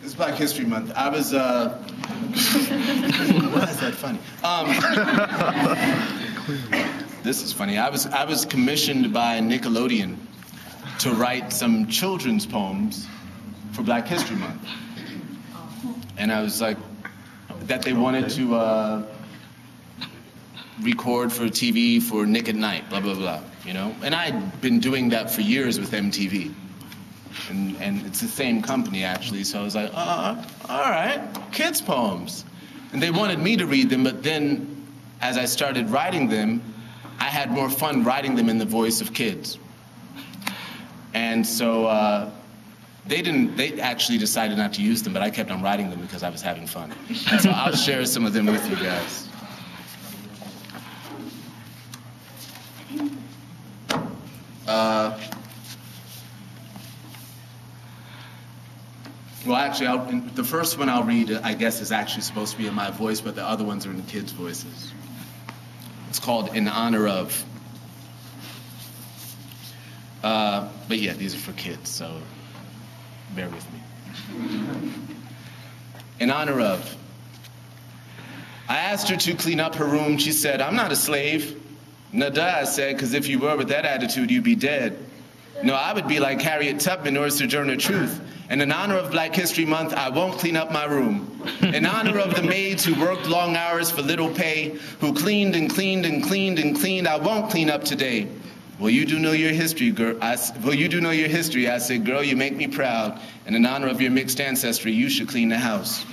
It's Black History Month. I was, why is that funny? This is funny. I was commissioned by Nickelodeon to write some children's poems for Black History Month. And I was like, that they wanted to record for TV for Nick at Night, blah, blah, blah, you know? And I'd been doing that for years with MTV. And it's the same company, actually, so I was like, all right, kids' poems. And they wanted me to read them, but then, as I started writing them, I had more fun writing them in the voice of kids. And so they actually decided not to use them, but I kept on writing them because I was having fun. And so I'll share some of them with you guys. Well, actually, the first one I'll read, I guess, is actually supposed to be in my voice, but the other ones are in kids' voices. It's called In Honor Of. But yeah, these are for kids, so bear with me. In honor of. I asked her to clean up her room. She said, I'm not a slave. Nada, I said, because if you were with that attitude, you'd be dead. No, I would be like Harriet Tubman or Sojourner Truth. And in honor of Black History Month, I won't clean up my room. In honor of the maids who worked long hours for little pay, who cleaned and cleaned and cleaned and cleaned, I won't clean up today. Well, you do know your history, girl. Well, you do know your history. I said, girl, you make me proud. And in honor of your mixed ancestry, you should clean the house.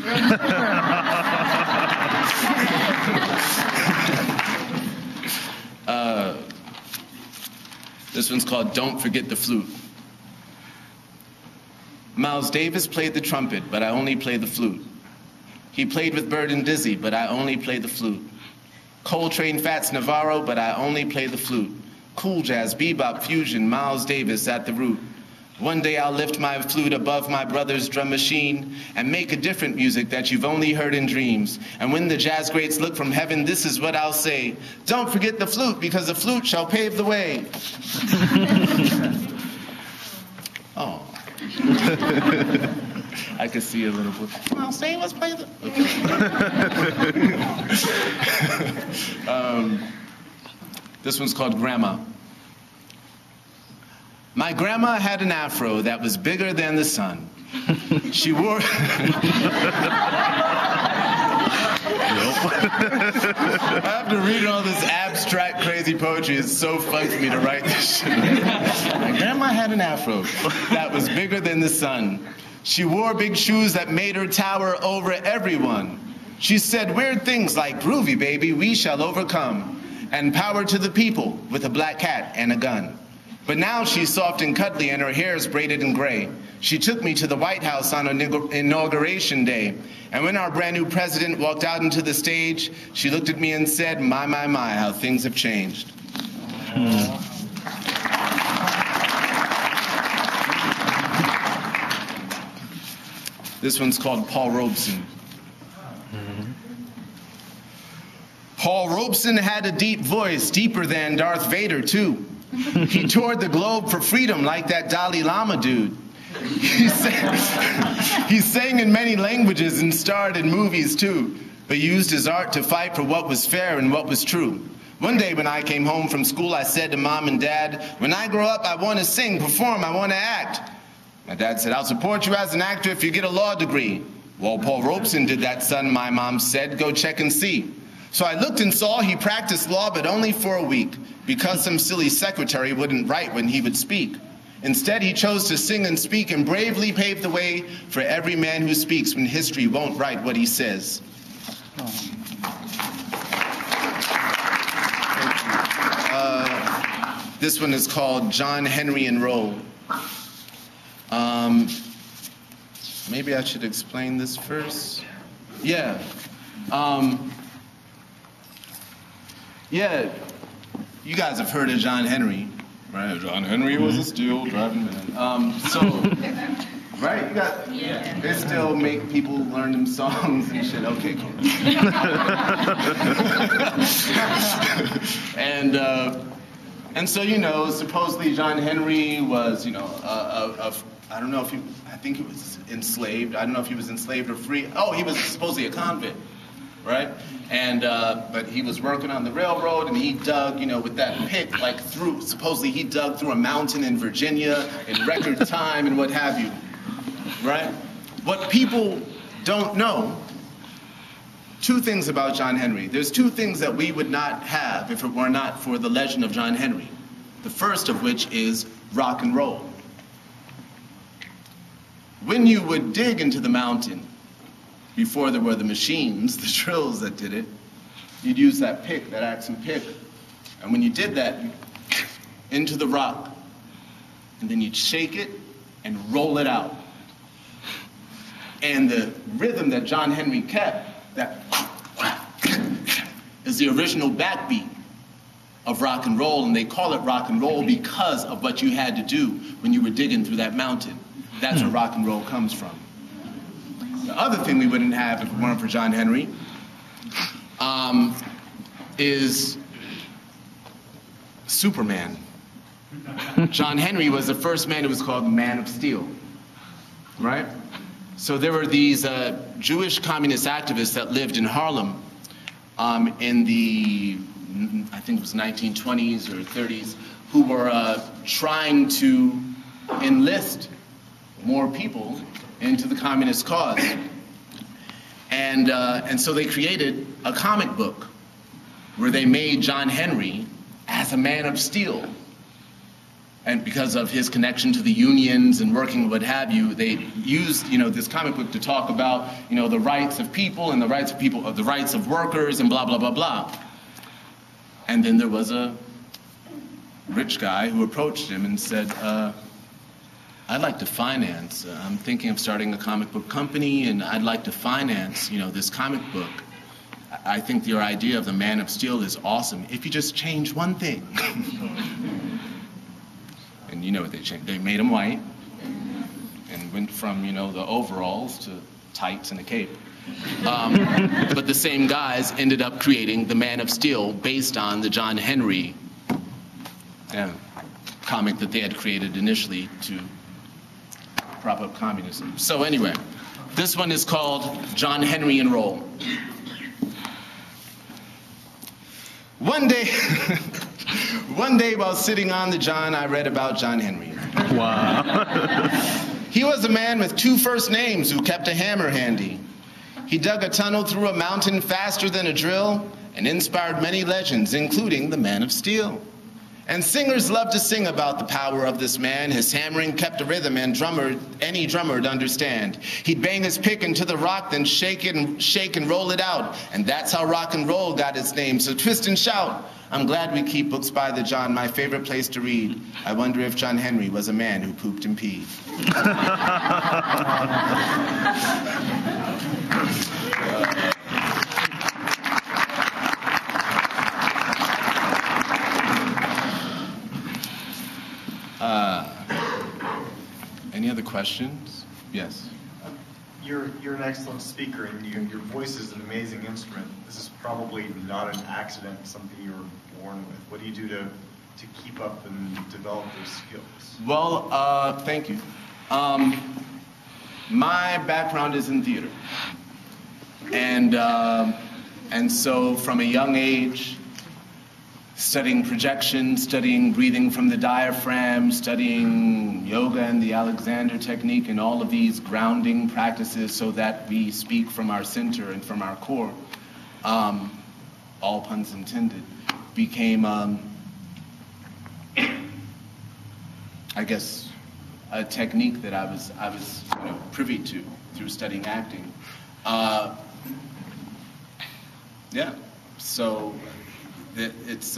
This one's called Don't Forget the Flute. Miles Davis played the trumpet, but I only play the flute. He played with Bird and Dizzy, but I only play the flute. Coltrane, Fats Navarro, but I only play the flute. Cool jazz, bebop, fusion, Miles Davis at the root. One day I'll lift my flute above my brother's drum machine and make a different music that you've only heard in dreams. And when the jazz greats look from heaven, this is what I'll say. Don't forget the flute, because the flute shall pave the way. Oh. I could see a little bit. I'll say, let's play the... Okay. This one's called Grandma. My grandma had an afro that was bigger than the sun. She wore... After reading all this abstract, crazy poetry, it's so fun for me to write this shit. My grandma had an afro that was bigger than the sun. She wore big shoes that made her tower over everyone. She said weird things like, groovy, baby, we shall overcome. And power to the people with a black hat and a gun. But now she's soft and cuddly and her hair's braided in gray. She took me to the White House on Inauguration Day. And when our brand new president walked out into the stage, she looked at me and said, my, how things have changed. This one's called Paul Robeson. Paul Robeson had a deep voice, deeper than Darth Vader, too. He toured the globe for freedom like that Dalai Lama dude. He sang in many languages and starred in movies, too, but used his art to fight for what was fair and what was true. One day when I came home from school, I said to Mom and Dad, when I grow up, I want to sing, perform, I want to act. My dad said, I'll support you as an actor if you get a law degree. Well, Paul Robeson did that, son, my mom said. Go check and see. So I looked and saw he practiced law, but only for a week, because some silly secretary wouldn't write when he would speak. Instead, he chose to sing and speak and bravely paved the way for every man who speaks when history won't write what he says. This one is called John Henry Enrolled. Maybe I should explain this first. Yeah. Yeah, you guys have heard of John Henry, right? John Henry was a steel driving man. Right? You got, they still make people learn them songs and shit. Okay, cool. And And so, you know, supposedly John Henry was, you know, I don't know if I think he was enslaved. I don't know if he was enslaved or free. Oh, he was supposedly a convict, right? And, but he was working on the railroad, and he dug, you know, with that pick, like supposedly he dug through a mountain in Virginia in record time and what have you, right? What people don't know, two things about John Henry. There's two things that we would not have if it were not for the legend of John Henry. The first of which is rock and roll. When you would dig into the mountain, before there were the machines, the drills that did it, you'd use that pick, that axe and pick. And when you did that, into the rock, and then you'd shake it and roll it out. And the rhythm that John Henry kept, that is the original backbeat of rock and roll, and they call it rock and roll because of what you had to do when you were digging through that mountain. That's where rock and roll comes from. The other thing we wouldn't have if it weren't for John Henry is Superman. John Henry was the first man who was called the Man of Steel, right? So there were these Jewish communist activists that lived in Harlem in the, I think it was 1920s or 30s, who were trying to enlist more people into the communist cause. And so they created a comic book where they made John Henry as a man of steel. And because of his connection to the unions and working, what have you, they used, you know, this comic book to talk about, you know, the rights of people and the rights of people, the rights of workers and blah, blah, blah, blah. And then there was a rich guy who approached him and said, I'd like to finance, I'm thinking of starting a comic book company, and I'd like to finance, you know, this comic book. I think your idea of the Man of Steel is awesome if you just change one thing. And you know what they changed? They made him white and went from, you know, the overalls to tights and a cape. But the same guys ended up creating the Man of Steel based on the John Henry comic that they had created initially to prop up communism. So anyway, this one is called John Henry and Roll. One day while sitting on the John, I read about John Henry. Wow. He was a man with two first names who kept a hammer handy. He dug a tunnel through a mountain faster than a drill and inspired many legends, including the Man of Steel. And singers love to sing about the power of this man. His hammering kept a rhythm and any drummer to understand. He'd bang his pick into the rock, then shake and roll it out. And that's how rock and roll got its name. So twist and shout. I'm glad we keep books by the John, my favorite place to read. I wonder if John Henry was a man who pooped and peed. Any other questions? Yes. You're an excellent speaker, and your voice is an amazing instrument. This is probably not an accident, something you were born with. What do you do to keep up and develop those skills? Well, thank you. My background is in theater, and so from a young age, studying projection, studying breathing from the diaphragm, studying yoga and the Alexander technique and all of these grounding practices so that we speak from our center and from our core, all puns intended, became, I guess, a technique that I was you know, privy to through studying acting. Yeah, so it's